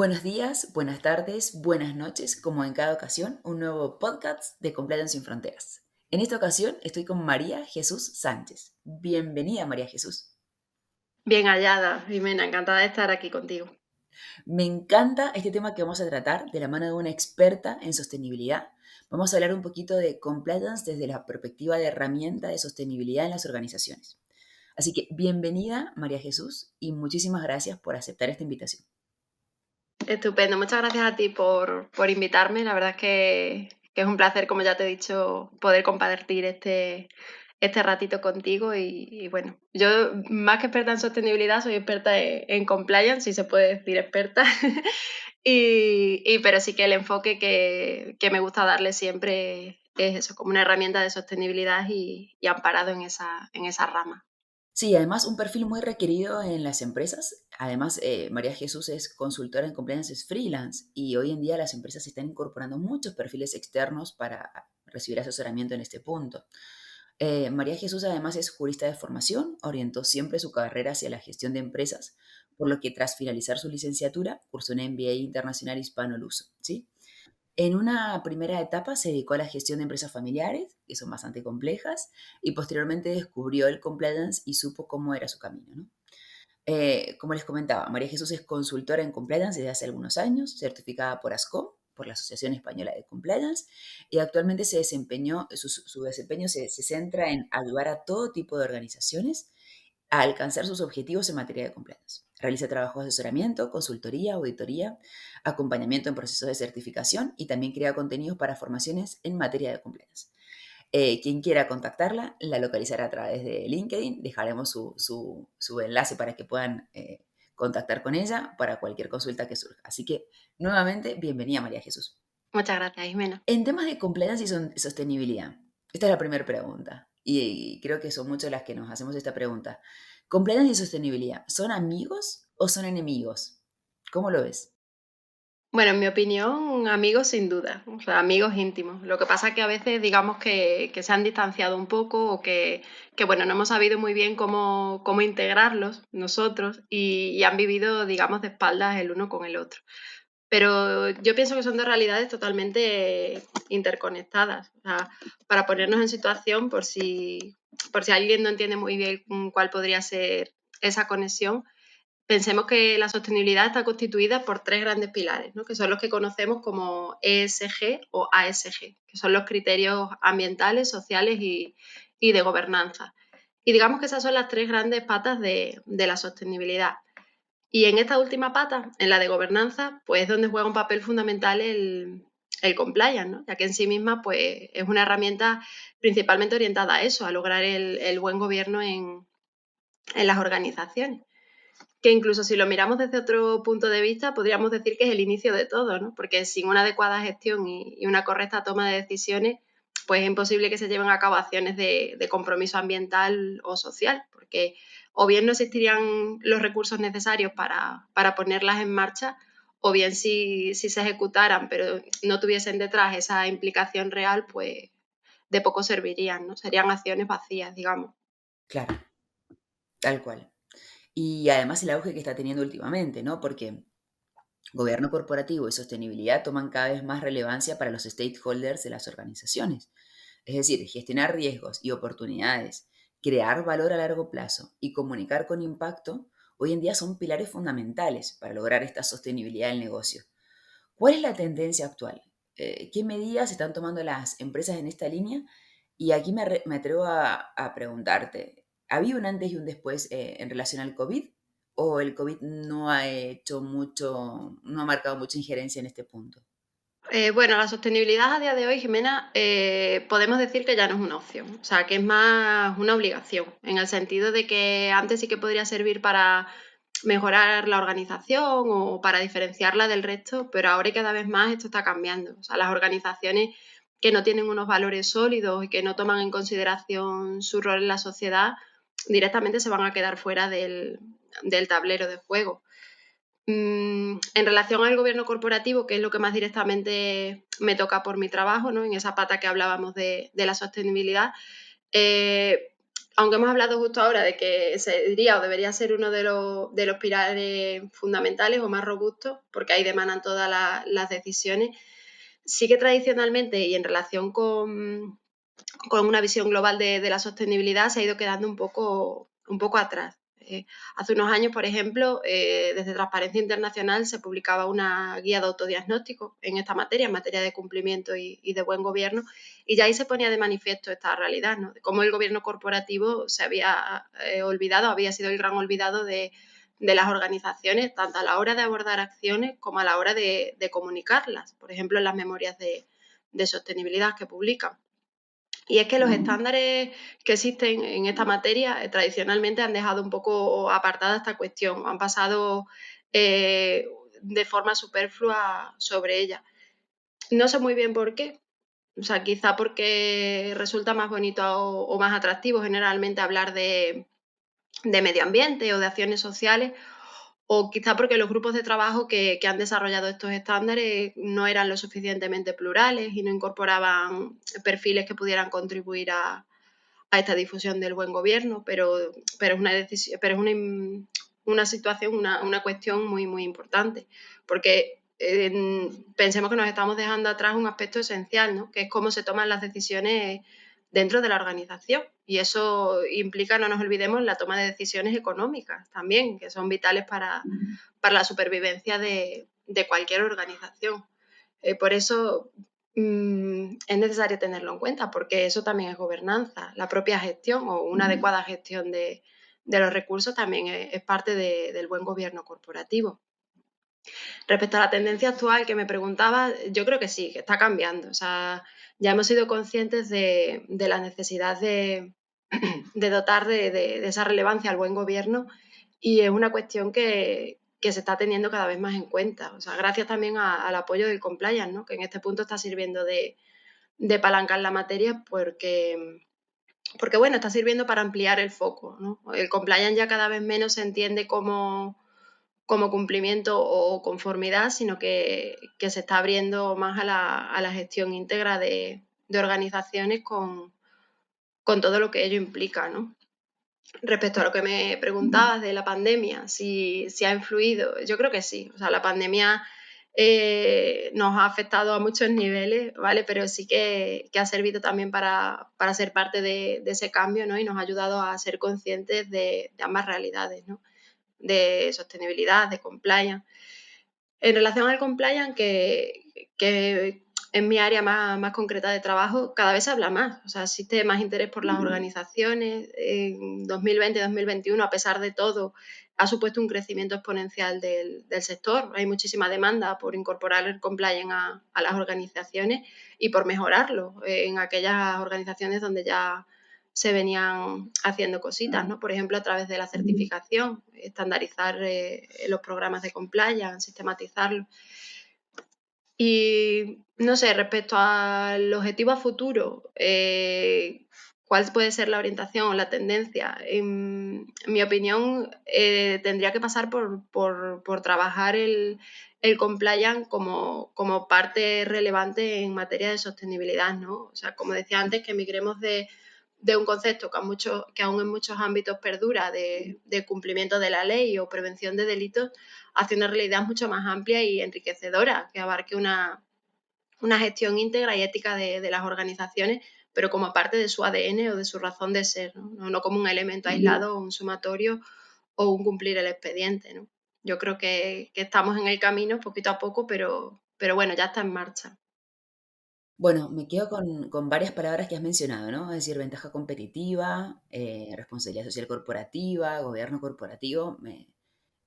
Buenos días, buenas tardes, buenas noches, como en cada ocasión, un nuevo podcast de Compliance sin Fronteras. En esta ocasión estoy con María Jesús Sánchez. Bienvenida, María Jesús. Bien hallada, Jimena, encantada de estar aquí contigo. Me encanta este tema que vamos a tratar de la mano de una experta en sostenibilidad. Vamos a hablar un poquito de compliance desde la perspectiva de herramienta de sostenibilidad en las organizaciones. Así que bienvenida, María Jesús, y muchísimas gracias por aceptar esta invitación. Estupendo, muchas gracias a ti por invitarme. La verdad es que es un placer, como ya te he dicho, poder compartir este ratito contigo. Y bueno, yo más que experta en sostenibilidad, soy experta en compliance, si se puede decir experta. Pero sí que el enfoque que me gusta darle siempre es eso, como una herramienta de sostenibilidad y amparado en esa rama. Sí, además un perfil muy requerido en las empresas. Además, María Jesús es consultora en compliance, es freelance y hoy en día las empresas están incorporando muchos perfiles externos para recibir asesoramiento en este punto. María Jesús además es jurista de formación, orientó siempre su carrera hacia la gestión de empresas, por lo que tras finalizar su licenciatura cursó un MBA internacional hispano-luso, ¿sí? En una primera etapa se dedicó a la gestión de empresas familiares, que son bastante complejas, y posteriormente descubrió el compliance y supo cómo era su camino, ¿no? Como les comentaba, María Jesús es consultora en compliance desde hace algunos años, certificada por ASCOM, por la Asociación Española de Compliance, y actualmente su desempeño se centra en ayudar a todo tipo de organizaciones a alcanzar sus objetivos en materia de compliance. Realiza trabajos de asesoramiento, consultoría, auditoría, acompañamiento en procesos de certificación y también crea contenidos para formaciones en materia de compliance. Quien quiera contactarla, la localizará a través de LinkedIn. Dejaremos su enlace para que puedan contactar con ella para cualquier consulta que surja. Así que, nuevamente, bienvenida, María Jesús. Muchas gracias, Jimena. En temas de compliance y sostenibilidad, esta es la primera pregunta. Y creo que son muchas las que nos hacemos esta pregunta. ¿Compliance y sostenibilidad son amigos o son enemigos? ¿Cómo lo ves? Bueno, en mi opinión, amigos sin duda, o sea, amigos íntimos. Lo que pasa es que a veces digamos que se han distanciado un poco o que bueno, no hemos sabido muy bien cómo integrarlos nosotros y han vivido, digamos, de espaldas el uno con el otro. Pero yo pienso que son dos realidades totalmente interconectadas. O sea, para ponernos en situación, por si alguien no entiende muy bien cuál podría ser esa conexión, pensemos que la sostenibilidad está constituida por tres grandes pilares, ¿no? Que son los que conocemos como ESG o ASG, que son los criterios ambientales, sociales y de gobernanza. Y digamos que esas son las tres grandes patas de la sostenibilidad. Y en esta última pata, en la de gobernanza, pues es donde juega un papel fundamental el compliance, ¿no? Ya que en sí misma pues, es una herramienta principalmente orientada a eso, a lograr el buen gobierno en las organizaciones. Que incluso si lo miramos desde otro punto de vista, podríamos decir que es el inicio de todo, ¿no? Porque sin una adecuada gestión y una correcta toma de decisiones, pues es imposible que se lleven a cabo acciones de compromiso ambiental o social, porque o bien no existirían los recursos necesarios para ponerlas en marcha, o bien si se ejecutaran, pero no tuviesen detrás esa implicación real, pues de poco servirían, ¿no? Serían acciones vacías, digamos. Claro, tal cual. Y además el auge que está teniendo últimamente, ¿no? Porque gobierno corporativo y sostenibilidad toman cada vez más relevancia para los stakeholders de las organizaciones. Es decir, gestionar riesgos y oportunidades, crear valor a largo plazo y comunicar con impacto, hoy en día son pilares fundamentales para lograr esta sostenibilidad del negocio. ¿Cuál es la tendencia actual? ¿Qué medidas están tomando las empresas en esta línea? Y aquí me atrevo a preguntarte, ¿había un antes y un después en relación al COVID? ¿O el COVID no ha hecho mucho, no ha marcado mucha injerencia en este punto? Bueno, la sostenibilidad a día de hoy, Jimena, podemos decir que ya no es una opción, o sea, que es más una obligación, en el sentido de que antes sí que podría servir para mejorar la organización o para diferenciarla del resto, pero ahora y cada vez más esto está cambiando. O sea, las organizaciones que no tienen unos valores sólidos y que no toman en consideración su rol en la sociedad, directamente se van a quedar fuera del tablero de juego. En relación al gobierno corporativo, que es lo que más directamente me toca por mi trabajo, ¿no? En esa pata que hablábamos de la sostenibilidad, eh, aunque hemos hablado justo ahora de que sería o debería ser uno de los pilares fundamentales o más robustos, porque ahí demanan todas las decisiones, sí que tradicionalmente y en relación con una visión global de la sostenibilidad se ha ido quedando un poco atrás. Hace unos años, por ejemplo, desde Transparencia Internacional se publicaba una guía de autodiagnóstico en esta materia, en materia de cumplimiento y de buen gobierno, y ya ahí se ponía de manifiesto esta realidad, ¿no? De cómo el gobierno corporativo se había olvidado, había sido el gran olvidado de las organizaciones, tanto a la hora de abordar acciones como a la hora de comunicarlas, por ejemplo, en las memorias de sostenibilidad que publican. Y es que los estándares que existen en esta materia tradicionalmente han dejado un poco apartada esta cuestión, han pasado de forma superflua sobre ella. No sé muy bien por qué, o sea, quizá porque resulta más bonito o más atractivo generalmente hablar de medio ambiente o de acciones sociales, o quizá porque los grupos de trabajo que han desarrollado estos estándares no eran lo suficientemente plurales y no incorporaban perfiles que pudieran contribuir a esta difusión del buen gobierno, pero es una, decisión, pero es una situación, una cuestión muy, muy importante, porque pensemos que nos estamos dejando atrás un aspecto esencial, ¿no? Que es cómo se toman las decisiones dentro de la organización. Y eso implica, no nos olvidemos, la toma de decisiones económicas también, que son vitales para la supervivencia de cualquier organización. Por eso es necesario tenerlo en cuenta, porque eso también es gobernanza. La propia gestión o una adecuada gestión de los recursos también es parte del buen gobierno corporativo. Respecto a la tendencia actual que me preguntaba, yo creo que sí, que está cambiando. O sea, ya hemos sido conscientes de la necesidad de dotar de esa relevancia al buen gobierno y es una cuestión que se está teniendo cada vez más en cuenta. O sea, gracias también al apoyo del compliance, ¿no? Que en este punto está sirviendo de palancar la materia porque, bueno, está sirviendo para ampliar el foco, ¿no? El compliance ya cada vez menos se entiende como cumplimiento o conformidad, sino que se está abriendo más a la gestión íntegra de organizaciones con todo lo que ello implica, ¿no? Respecto a lo que me preguntabas de la pandemia, si ha influido, yo creo que sí. O sea, la pandemia nos ha afectado a muchos niveles, ¿vale? Pero sí que ha servido también para ser parte de ese cambio, ¿no? Y nos ha ayudado a ser conscientes de ambas realidades, ¿no? De sostenibilidad, de compliance. En relación al compliance, que en mi área más concreta de trabajo, cada vez se habla más. O sea, existe más interés por las organizaciones. En 2020-2021, a pesar de todo, ha supuesto un crecimiento exponencial del sector. Hay muchísima demanda por incorporar el compliance a las organizaciones y por mejorarlo en aquellas organizaciones donde ya se venían haciendo cositas, ¿no? Por ejemplo, a través de la certificación, estandarizar los programas de compliance, sistematizarlos. Y no sé, respecto al objetivo a futuro, ¿cuál puede ser la orientación o la tendencia? En mi opinión, tendría que pasar por trabajar el compliance como parte relevante en materia de sostenibilidad, ¿no? O sea, como decía antes, que migremos de un concepto que aún en muchos ámbitos perdura de cumplimiento de la ley o prevención de delitos hacia una realidad mucho más amplia y enriquecedora, que abarque una gestión íntegra y ética de las organizaciones, pero como parte de su ADN o de su razón de ser, no como un elemento aislado o un sumatorio o un cumplir el expediente, ¿no? Yo creo que estamos en el camino poquito a poco, pero bueno, ya está en marcha. Bueno, me quedo con varias palabras que has mencionado, ¿no? Es decir, ventaja competitiva, responsabilidad social corporativa, gobierno corporativo.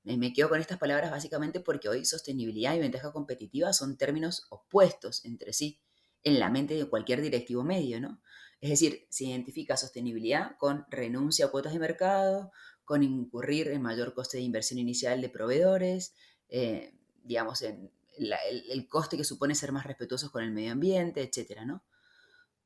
Me quedo con estas palabras básicamente porque hoy sostenibilidad y ventaja competitiva son términos opuestos entre sí en la mente de cualquier directivo medio, ¿no? Es decir, se identifica sostenibilidad con renuncia a cuotas de mercado, con incurrir en mayor coste de inversión inicial de proveedores, digamos, en el coste que supone ser más respetuosos con el medio ambiente, etcétera, ¿no?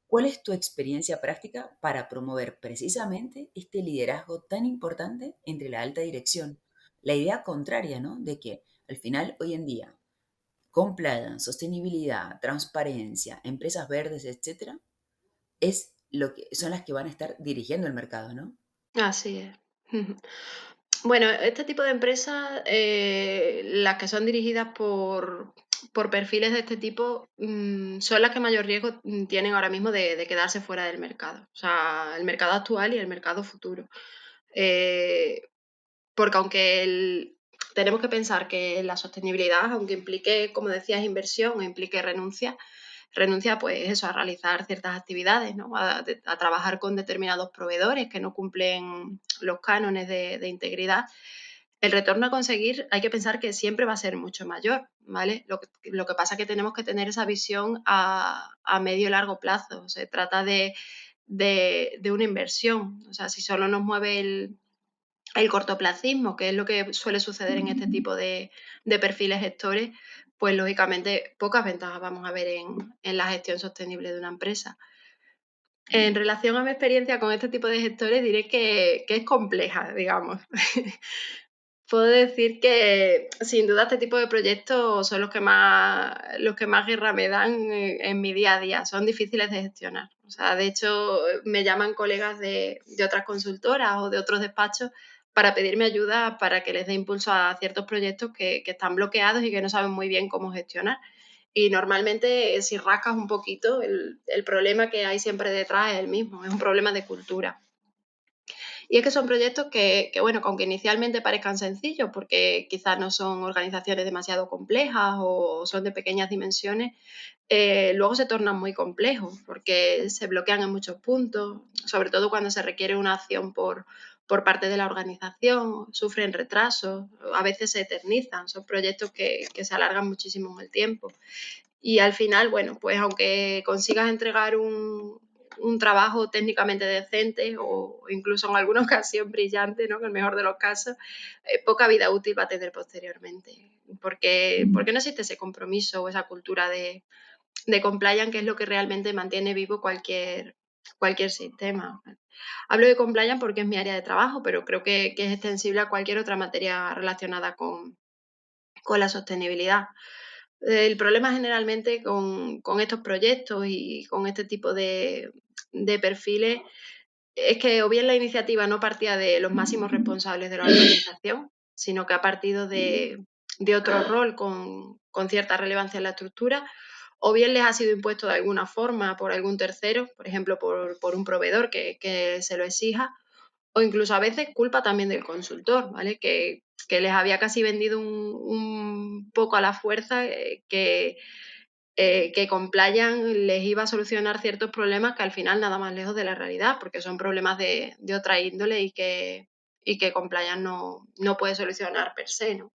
¿Cuál es tu experiencia práctica para promover precisamente este liderazgo tan importante entre la alta dirección? La idea contraria, ¿no? De que al final, hoy en día, compliance, sostenibilidad, transparencia, empresas verdes, etcétera, es son las que van a estar dirigiendo el mercado, ¿no? Así es. Ujú. Bueno, este tipo de empresas, las que son dirigidas por perfiles de este tipo, son las que mayor riesgo tienen ahora mismo de quedarse fuera del mercado. O sea, el mercado actual y el mercado futuro. Eh, Porque tenemos que pensar que la sostenibilidad, aunque implique, como decías, inversión o implique renuncia pues eso, a realizar ciertas actividades, ¿no? A trabajar con determinados proveedores que no cumplen los cánones de integridad. El retorno a conseguir hay que pensar que siempre va a ser mucho mayor, ¿vale? Lo que pasa es que tenemos que tener esa visión a medio y largo plazo. Se trata de una inversión. O sea, si solo nos mueve el cortoplacismo, que es lo que suele suceder en este tipo de perfiles gestores, pues lógicamente pocas ventajas vamos a ver en la gestión sostenible de una empresa. En relación a mi experiencia con este tipo de gestores, diré que es compleja, digamos. Puedo decir que sin duda este tipo de proyectos son los que más guerra me dan en mi día a día. Son difíciles de gestionar. O sea, de hecho, me llaman colegas de otras consultoras o de otros despachos para pedirme ayuda para que les dé impulso a ciertos proyectos que están bloqueados y que no saben muy bien cómo gestionar. Y normalmente, si rascas un poquito, el problema que hay siempre detrás es el mismo, es un problema de cultura. Y es que son proyectos que, bueno, que aunque inicialmente parezcan sencillos, porque quizás no son organizaciones demasiado complejas o son de pequeñas dimensiones, luego se tornan muy complejos porque se bloquean en muchos puntos, sobre todo cuando se requiere una acción por parte de la organización, sufren retrasos, a veces se eternizan, son proyectos que se alargan muchísimo en el tiempo. Y al final, bueno, pues aunque consigas entregar un trabajo técnicamente decente o incluso en alguna ocasión brillante, ¿no? En el mejor de los casos, poca vida útil va a tener posteriormente, porque no existe ese compromiso o esa cultura de compliance, que es lo que realmente mantiene vivo cualquier sistema. Hablo de compliance porque es mi área de trabajo, pero creo que es extensible a cualquier otra materia relacionada con la sostenibilidad. El problema generalmente con estos proyectos y con este tipo de perfiles es que o bien la iniciativa no partía de los máximos responsables de la organización, sino que ha partido de otro rol con cierta relevancia en la estructura, o bien les ha sido impuesto de alguna forma por algún tercero, por ejemplo, por un proveedor que se lo exija, o incluso a veces culpa también del consultor, ¿vale? Que les había casi vendido un poco a la fuerza, que Compliance les iba a solucionar ciertos problemas que al final nada más lejos de la realidad, porque son problemas de otra índole y que Compliance no puede solucionar per se, ¿no?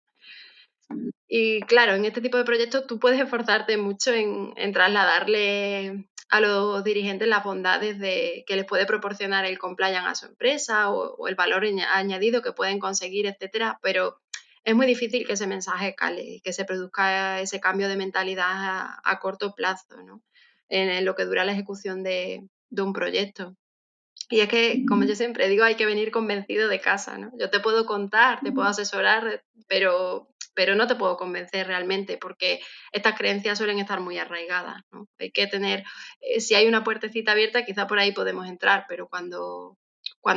Y claro, en este tipo de proyectos tú puedes esforzarte mucho en trasladarle a los dirigentes las bondades que les puede proporcionar el compliance a su empresa o el valor añadido que pueden conseguir, etcétera, pero es muy difícil que ese mensaje cale y que se produzca ese cambio de mentalidad a corto plazo, ¿no? En lo que dura la ejecución de un proyecto. Y es que, como yo siempre digo, hay que venir convencido de casa, ¿no? Yo te puedo contar, te puedo asesorar, pero no te puedo convencer realmente, porque estas creencias suelen estar muy arraigadas, ¿no? Hay que tener, si hay una puertecita abierta, quizá por ahí podemos entrar, pero cuando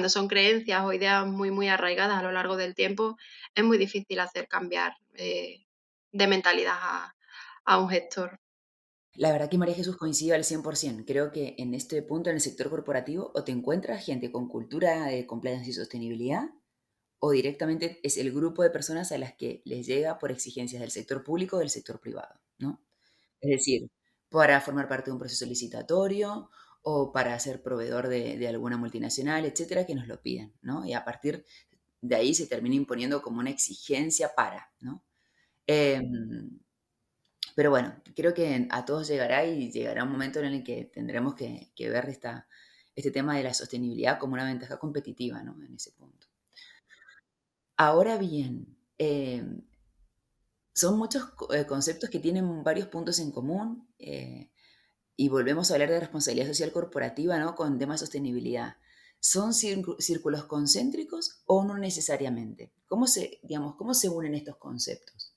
son creencias o ideas muy, muy arraigadas a lo largo del tiempo, es muy difícil hacer cambiar de mentalidad a un gestor. La verdad que María Jesús coincido al 100%. Creo que en este punto, en el sector corporativo, o te encuentras gente con cultura de compliance y sostenibilidad, o directamente es el grupo de personas a las que les llega por exigencias del sector público o del sector privado, ¿no? Es decir, para formar parte de un proceso licitatorio o para ser proveedor de alguna multinacional, etcétera, que nos lo piden, ¿no? Y a partir de ahí se termina imponiendo como una exigencia para, ¿no? Em, pero bueno, creo que a todos llegará y llegará un momento en el que tendremos que ver este tema de la sostenibilidad como una ventaja competitiva, ¿no? En ese punto. Ahora bien, son muchos conceptos que tienen varios puntos en común y volvemos a hablar de responsabilidad social corporativa, ¿no? Con temas de sostenibilidad. ¿Son círculos concéntricos o no necesariamente? ¿Cómo se, digamos, cómo se unen estos conceptos?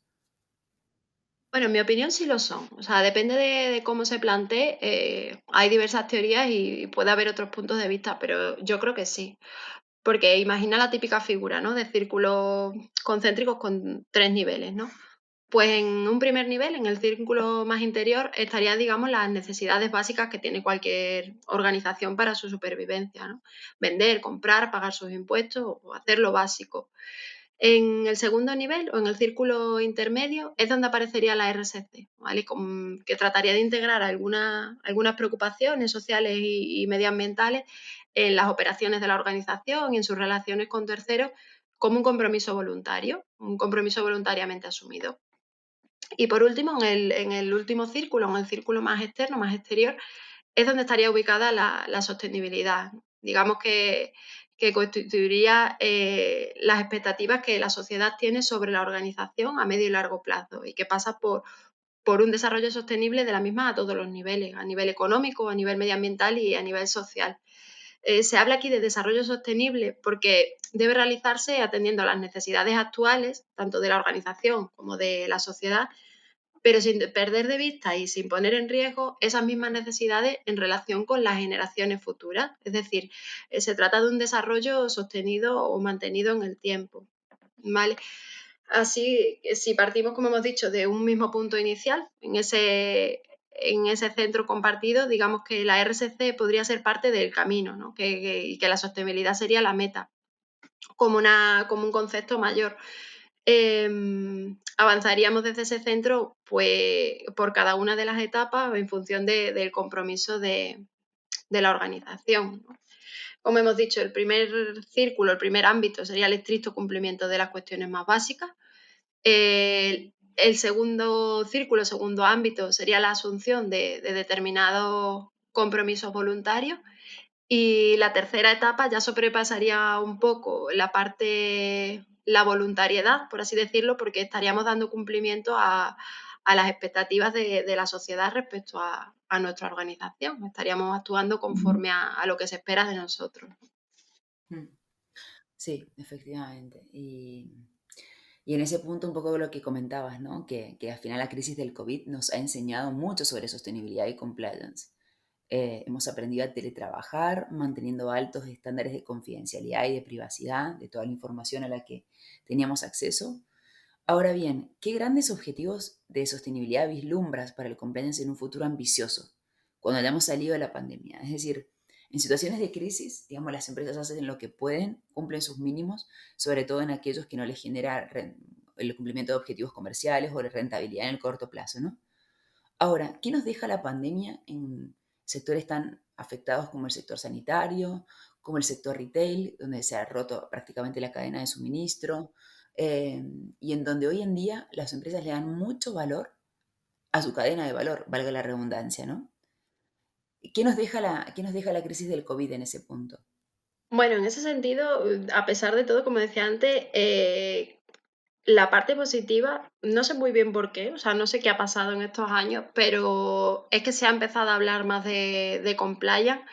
Bueno, en mi opinión sí lo son. O sea, depende de cómo se plantee. Hay diversas teorías y puede haber otros puntos de vista, pero yo creo que sí. Porque imagina la típica figura, ¿no? De círculos concéntricos con 3 niveles, ¿no? Pues en un primer nivel, en el círculo más interior, estarían, digamos, las necesidades básicas que tiene cualquier organización para su supervivencia, ¿no? Vender, comprar, pagar sus impuestos o hacer lo básico. En el segundo nivel o en el círculo intermedio es donde aparecería la RSC, ¿vale? Que trataría de integrar algunas preocupaciones sociales y medioambientales en las operaciones de la organización y en sus relaciones con terceros como un compromiso voluntariamente asumido. Y por último, en el último círculo, en el círculo más externo, más exterior, es donde estaría ubicada la sostenibilidad. Digamos que constituiría las expectativas que la sociedad tiene sobre la organización a medio y largo plazo y que pasa por un desarrollo sostenible de la misma a todos los niveles, a nivel económico, a nivel medioambiental y a nivel social. Se habla aquí de desarrollo sostenible porque debe realizarse atendiendo a las necesidades actuales, tanto de la organización como de la sociedad, pero sin perder de vista y sin poner en riesgo esas mismas necesidades en relación con las generaciones futuras. Es decir, se trata de un desarrollo sostenido o mantenido en el tiempo. ¿Vale? Así, si partimos, como hemos dicho, de un mismo punto inicial, en ese centro compartido, digamos que la RSC podría ser parte del camino, ¿no? Y que la sostenibilidad sería la meta, como un concepto mayor. Avanzaríamos desde ese centro pues, por cada una de las etapas en función del compromiso de la organización, ¿no? Como hemos dicho, el primer círculo, el primer ámbito sería el estricto cumplimiento de las cuestiones más básicas. El segundo círculo, el segundo ámbito, sería la asunción de determinados compromisos voluntarios. Y la tercera etapa ya sobrepasaría un poco la voluntariedad, por así decirlo, porque estaríamos dando cumplimiento a las expectativas de la sociedad respecto a nuestra organización. Estaríamos actuando conforme a lo que se espera de nosotros. Mm. Sí, efectivamente. Y en ese punto un poco lo que comentabas, ¿no? Que al final la crisis del COVID nos ha enseñado mucho sobre sostenibilidad y compliance. Hemos aprendido a teletrabajar, manteniendo altos estándares de confidencialidad y de privacidad de toda la información a la que teníamos acceso. Ahora bien, ¿qué grandes objetivos de sostenibilidad vislumbras para el compliance en un futuro ambicioso, cuando hayamos salido de la pandemia? Es decir, en situaciones de crisis, digamos, las empresas hacen lo que pueden, cumplen sus mínimos, sobre todo en aquellos que no les genera el cumplimiento de objetivos comerciales o la rentabilidad en el corto plazo, ¿no? Ahora, ¿qué nos deja la pandemia en sectores tan afectados como el sector sanitario, como el sector retail, donde se ha roto prácticamente la cadena de suministro, eh, y en donde hoy en día las empresas le dan mucho valor a su cadena de valor, valga la redundancia, ¿no? ¿Qué nos deja la crisis del COVID en ese punto? Bueno, en ese sentido, a pesar de todo, como decía antes, la parte positiva, no sé muy bien por qué, o sea, no sé qué ha pasado en estos años, pero es que se ha empezado a hablar más de compliance.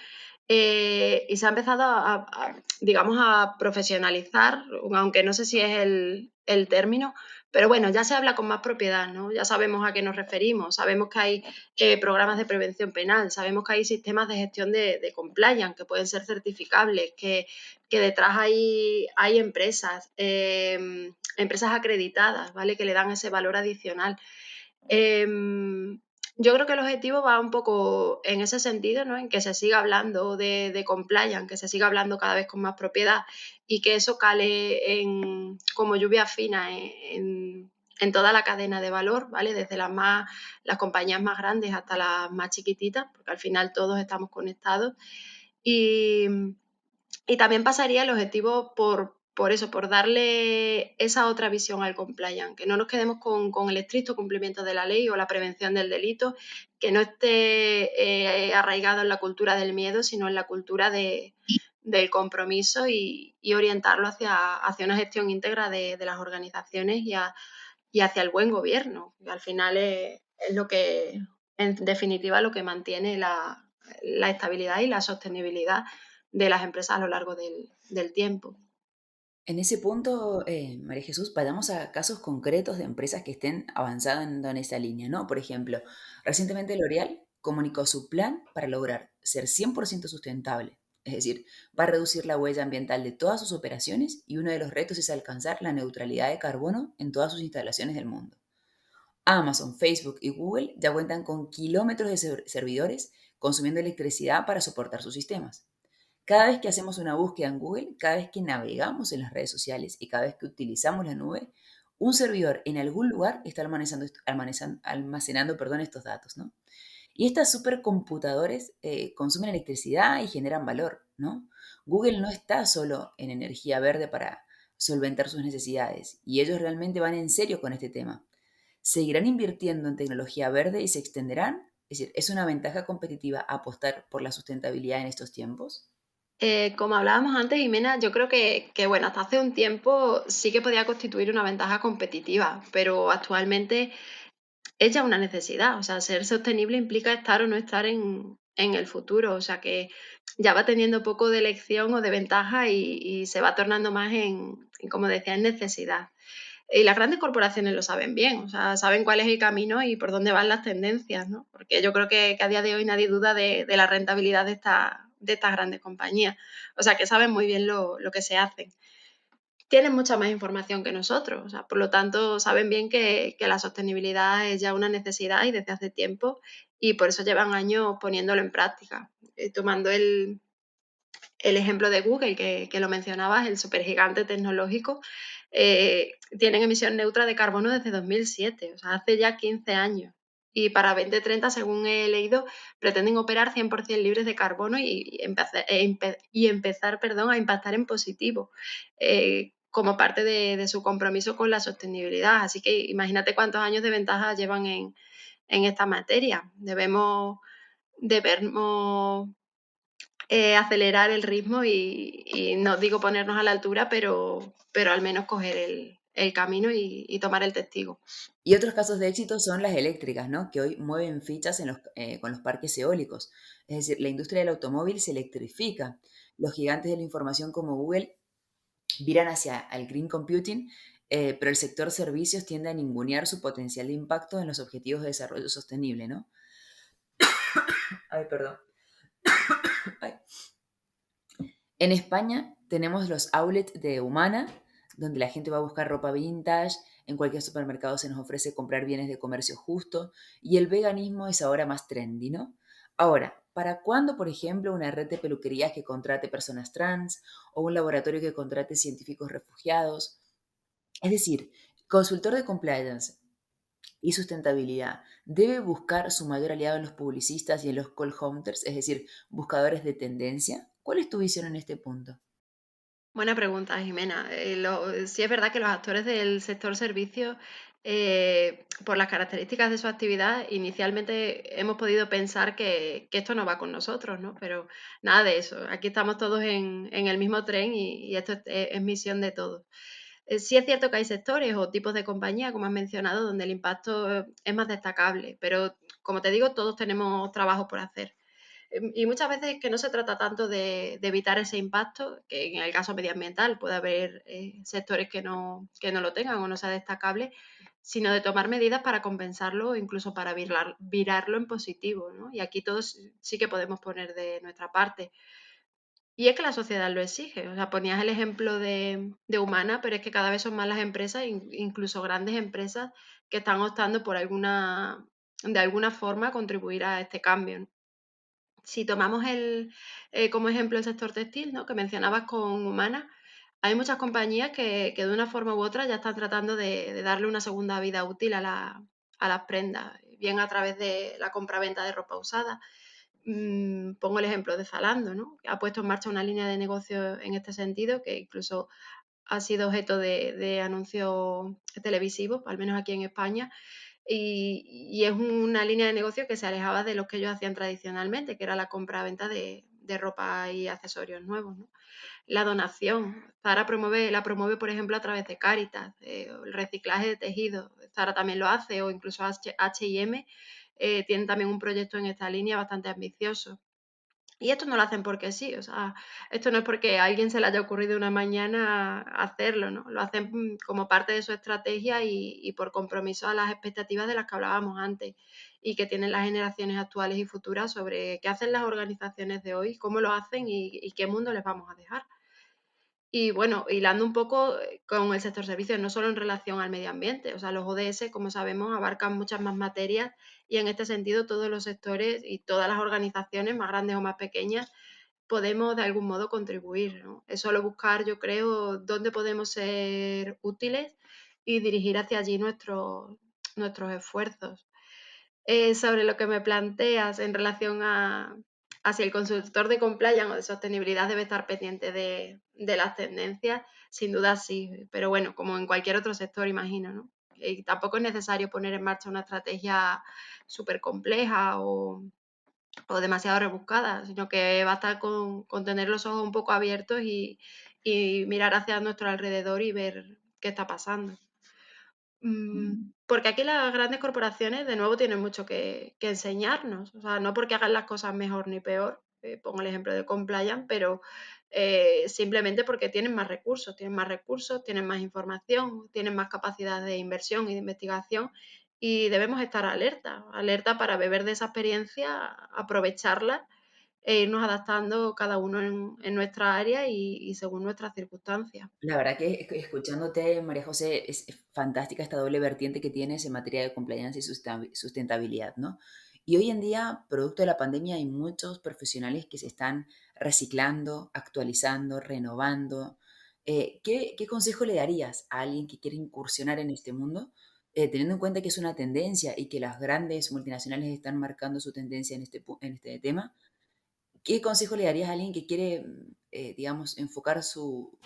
Y se ha empezado digamos, a profesionalizar, aunque no sé si es el término, pero bueno, ya se habla con más propiedad, ¿no? Ya sabemos a qué nos referimos, sabemos que hay programas de prevención penal, sabemos que hay sistemas de gestión de compliance que pueden ser certificables, que detrás hay empresas, empresas acreditadas, ¿vale? Que le dan ese valor adicional. Yo creo que el objetivo va un poco en ese sentido, ¿no? En que se siga hablando de compliance, que se siga hablando cada vez con más propiedad y que eso cale como lluvia fina en toda la cadena de valor, ¿vale? Desde las compañías más grandes hasta las más chiquititas, porque al final todos estamos conectados. Y, y también pasaría el objetivo por eso, por darle esa otra visión al compliance, que no nos quedemos con el estricto cumplimiento de la ley o la prevención del delito, que no esté arraigado en la cultura del miedo, sino en la cultura del compromiso y orientarlo hacia una gestión íntegra de las organizaciones y hacia el buen gobierno, que al final es lo que, en definitiva, lo que mantiene la estabilidad y la sostenibilidad de las empresas a lo largo del tiempo. En ese punto, María Jesús, vayamos a casos concretos de empresas que estén avanzando en esa línea, ¿no? Por ejemplo, recientemente L'Oréal comunicó su plan para lograr ser 100% sustentable. Es decir, va a reducir la huella ambiental de todas sus operaciones y uno de los retos es alcanzar la neutralidad de carbono en todas sus instalaciones del mundo. Amazon, Facebook y Google ya cuentan con kilómetros de servidores consumiendo electricidad para soportar sus sistemas. Cada vez que hacemos una búsqueda en Google, cada vez que navegamos en las redes sociales y cada vez que utilizamos la nube, un servidor en algún lugar está almacenando, perdón, estos datos, ¿no? Y estas supercomputadores consumen electricidad y generan valor, ¿no? Google no está solo en energía verde para solventar sus necesidades y ellos realmente van en serio con este tema. ¿Seguirán invirtiendo en tecnología verde y se extenderán? Es decir, ¿es una ventaja competitiva apostar por la sustentabilidad en estos tiempos? Como hablábamos antes, Jimena, yo creo que, bueno, hasta hace un tiempo sí que podía constituir una ventaja competitiva, pero actualmente es ya una necesidad. O sea, ser sostenible implica estar o no estar en el futuro. O sea, que ya va teniendo poco de elección o de ventaja y se va tornando más como decía, en necesidad. Y las grandes corporaciones lo saben bien, o sea, saben cuál es el camino y por dónde van las tendencias, ¿no? Porque yo creo que a día de hoy nadie duda de la rentabilidad de estas grandes compañías. O sea, que saben muy bien lo que se hacen. Tienen mucha más información que nosotros, o sea, por lo tanto, saben bien que la sostenibilidad es ya una necesidad y desde hace tiempo, y por eso llevan años poniéndolo en práctica. Tomando el ejemplo de Google, que lo mencionabas, el supergigante tecnológico, tienen emisión neutra de carbono desde 2007, o sea, hace ya 15 años. Y para 2030, según he leído, pretenden operar 100% libres de carbono y empezar, perdón, a impactar en positivo, como parte de su compromiso con la sostenibilidad. Así que imagínate cuántos años de ventaja llevan en esta materia. Debemos acelerar el ritmo y no digo ponernos a la altura, pero al menos coger el camino y tomar el testigo. Y otros casos de éxito son las eléctricas, ¿no? Que hoy mueven fichas con los parques eólicos. Es decir, la industria del automóvil se electrifica. Los gigantes de la información como Google viran hacia el green computing, pero el sector servicios tiende a ningunear su potencial de impacto en los objetivos de desarrollo sostenible, ¿no? Ay, perdón. Ay. En España tenemos los outlets de Humana, donde la gente va a buscar ropa vintage, en cualquier supermercado se nos ofrece comprar bienes de comercio justo y el veganismo es ahora más trendy, ¿no? Ahora, ¿para cuándo, por ejemplo, una red de peluquerías que contrate personas trans o un laboratorio que contrate científicos refugiados? Es decir, consultor de compliance y sustentabilidad debe buscar su mayor aliado en los publicistas y en los call hunters, es decir, buscadores de tendencia. ¿Cuál es tu visión en este punto? Buena pregunta, Jimena. Sí es verdad que los actores del sector servicios, por las características de su actividad, inicialmente hemos podido pensar que esto no va con nosotros, ¿no? Pero nada de eso. Aquí estamos todos en el mismo tren y esto es misión de todos. Sí es cierto que hay sectores o tipos de compañía, como has mencionado, donde el impacto es más destacable, pero como te digo, todos tenemos trabajo por hacer. Y muchas veces que no se trata tanto de evitar ese impacto, que en el caso medioambiental puede haber sectores que no lo tengan o no sea destacable, sino de tomar medidas para compensarlo o incluso para virarlo en positivo, ¿no? Y aquí todos sí que podemos poner de nuestra parte. Y es que la sociedad lo exige. O sea, ponías el ejemplo de Humana, pero es que cada vez son más las empresas, incluso grandes empresas, que están optando por de alguna forma contribuir a este cambio, ¿no? Si tomamos como ejemplo el sector textil, ¿no? Que mencionabas con Humana, hay muchas compañías que de una forma u otra ya están tratando de darle una segunda vida útil a las prendas, bien a través de la compraventa de ropa usada. Pongo el ejemplo de Zalando, ¿no? Que ha puesto en marcha una línea de negocio en este sentido, que incluso ha sido objeto de anuncios televisivos, al menos aquí en España, y es una línea de negocio que se alejaba de lo que ellos hacían tradicionalmente, que era la compra-venta de ropa y accesorios nuevos, ¿no? La donación. Zara la promueve, por ejemplo, a través de Cáritas, el reciclaje de tejidos. Zara también lo hace, o incluso H&M tiene también un proyecto en esta línea bastante ambicioso. Y esto no lo hacen porque sí, o sea, esto no es porque a alguien se le haya ocurrido una mañana hacerlo, ¿no? Lo hacen como parte de su estrategia y por compromiso a las expectativas de las que hablábamos antes y que tienen las generaciones actuales y futuras sobre qué hacen las organizaciones de hoy, cómo lo hacen y qué mundo les vamos a dejar. Y bueno, hilando un poco con el sector servicios, no solo en relación al medio ambiente, o sea, los ODS, como sabemos, abarcan muchas más materias y en este sentido todos los sectores y todas las organizaciones, más grandes o más pequeñas, podemos de algún modo contribuir, ¿no? Es solo buscar, yo creo, dónde podemos ser útiles y dirigir hacia allí nuestros esfuerzos. Sobre lo que me planteas en relación a si el consultor de compliance o de sostenibilidad debe estar pendiente de las tendencias, sin duda sí, pero bueno, como en cualquier otro sector, imagino, ¿no? Y tampoco es necesario poner en marcha una estrategia súper compleja o demasiado rebuscada, sino que basta con tener los ojos un poco abiertos y mirar hacia nuestro alrededor y ver qué está pasando. Porque aquí las grandes corporaciones, de nuevo, tienen mucho que enseñarnos. O sea, no porque hagan las cosas mejor ni peor, pongo el ejemplo de Compliance, pero simplemente porque tienen más recursos, tienen más información, tienen más capacidad de inversión y de investigación y debemos estar alerta para beber de esa experiencia, aprovecharla e irnos adaptando cada uno en nuestra área y según nuestras circunstancias. La verdad que escuchándote, María José, es fantástica esta doble vertiente que tienes en materia de compliance y sustentabilidad, ¿no? Y hoy en día, producto de la pandemia, hay muchos profesionales que se están reciclando, actualizando, renovando. ¿Qué consejo le darías a alguien que quiere incursionar en este mundo, teniendo en cuenta que es una tendencia y que las grandes multinacionales están marcando su tendencia en en este tema? ¿Qué consejo le darías a alguien que quiere, digamos, enfocar su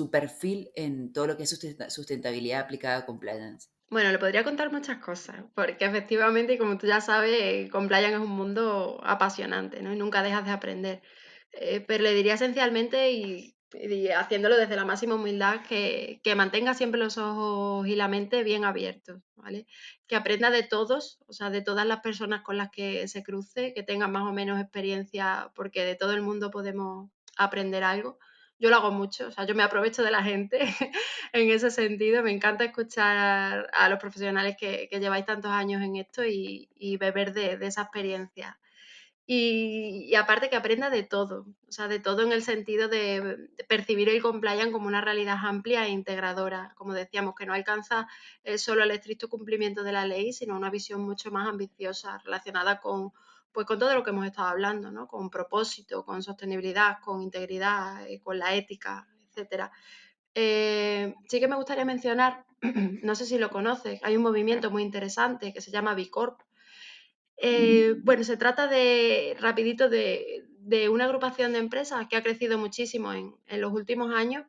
perfil en todo lo que es sustentabilidad aplicada a compliance? Bueno, le podría contar muchas cosas, porque efectivamente, y como tú ya sabes, compliance es un mundo apasionante, ¿no? Y nunca dejas de aprender. Pero le diría esencialmente, y haciéndolo desde la máxima humildad, que mantenga siempre los ojos y la mente bien abiertos, ¿vale? Que aprenda de todos, o sea, de todas las personas con las que se cruce, que tengan más o menos experiencia, porque de todo el mundo podemos aprender algo. Yo lo hago mucho, o sea, yo me aprovecho de la gente en ese sentido. Me encanta escuchar a los profesionales que lleváis tantos años en esto y beber de esa experiencia. Y aparte que aprenda de todo, o sea, de todo en el sentido de percibir el compliance como una realidad amplia e integradora, como decíamos, que no alcanza solo el estricto cumplimiento de la ley, sino una visión mucho más ambiciosa relacionada pues, con todo lo que hemos estado hablando, ¿no? Con propósito, con sostenibilidad, con integridad, con la ética, etcétera. Sí que me gustaría mencionar, no sé si lo conoces, hay un movimiento muy interesante que se llama B Corp. Bueno, se trata rapidito, de una agrupación de empresas que ha crecido muchísimo en los últimos años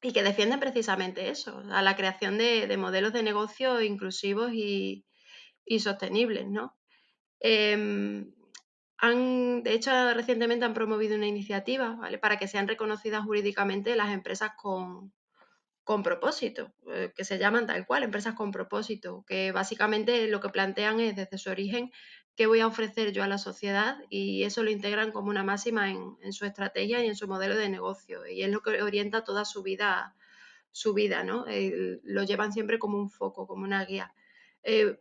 y que defienden precisamente eso, a la creación de modelos de negocio inclusivos y sostenibles, ¿no? Em, de hecho, recientemente han promovido una iniciativa, ¿vale? Para que sean reconocidas jurídicamente las empresas con propósito, que se llaman tal cual, empresas con propósito, que básicamente lo que plantean es desde su origen qué voy a ofrecer yo a la sociedad y eso lo integran como una máxima en su estrategia y en su modelo de negocio y es lo que orienta toda su vida, ¿no? Lo llevan siempre como un foco, como una guía. Eh,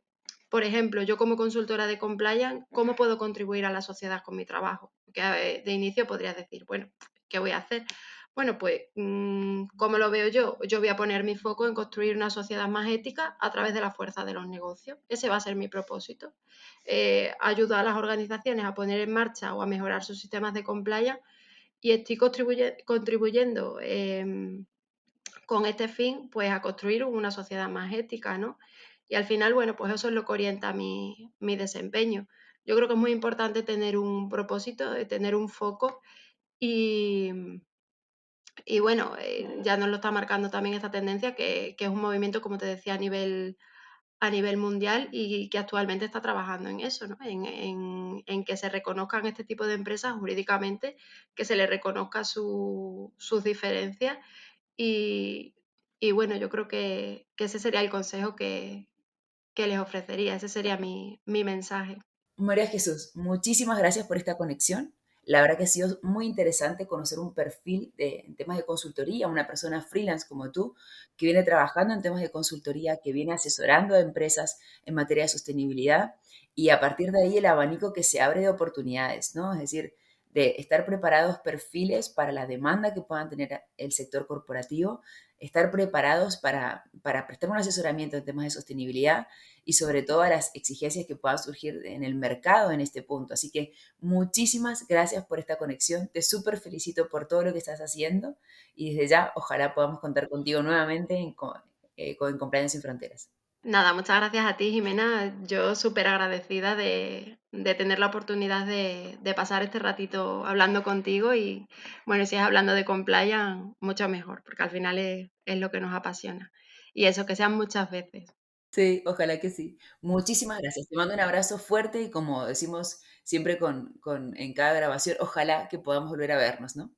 por ejemplo, yo como consultora de compliance, ¿cómo puedo contribuir a la sociedad con mi trabajo? Que de inicio podrías decir, bueno, ¿qué voy a hacer? Bueno, pues, ¿cómo lo veo yo? Yo voy a poner mi foco en construir una sociedad más ética a través de la fuerza de los negocios. Ese va a ser mi propósito. Ayudo a las organizaciones a poner en marcha o a mejorar sus sistemas de compliance y estoy contribuyendo con este fin, pues a construir una sociedad más ética, ¿no? Y al final, bueno, pues eso es lo que orienta mi desempeño. Yo creo que es muy importante tener un propósito, tener un foco y, y bueno, ya nos lo está marcando también esta tendencia, que es un movimiento, como te decía, a nivel mundial y que actualmente está trabajando en eso, ¿no? En que se reconozcan este tipo de empresas jurídicamente, que se les reconozca sus diferencias y, y bueno, yo creo que ese sería el consejo que les ofrecería, ese sería mi mensaje. María Jesús, muchísimas gracias por esta conexión. La verdad que ha sido muy interesante conocer un perfil en temas de consultoría, una persona freelance como tú, que viene trabajando en temas de consultoría, que viene asesorando a empresas en materia de sostenibilidad y a partir de ahí el abanico que se abre de oportunidades, ¿no? Es decir, de estar preparados perfiles para la demanda que puedan tener el sector corporativo, estar preparados para prestar un asesoramiento en temas de sostenibilidad y sobre todo a las exigencias que puedan surgir en el mercado en este punto. Así que muchísimas gracias por esta conexión. Te súper felicito por todo lo que estás haciendo y desde ya ojalá podamos contar contigo nuevamente en Compliance Sin Fronteras. Nada, muchas gracias a ti, Jimena. Yo súper agradecida de tener la oportunidad de pasar este ratito hablando contigo y, bueno, si es hablando de compliance, mucho mejor, porque al final es lo que nos apasiona. Y eso, que sean muchas veces. Sí, ojalá que sí. Muchísimas gracias. Te mando un abrazo fuerte y como decimos siempre en cada grabación, ojalá que podamos volver a vernos, ¿no?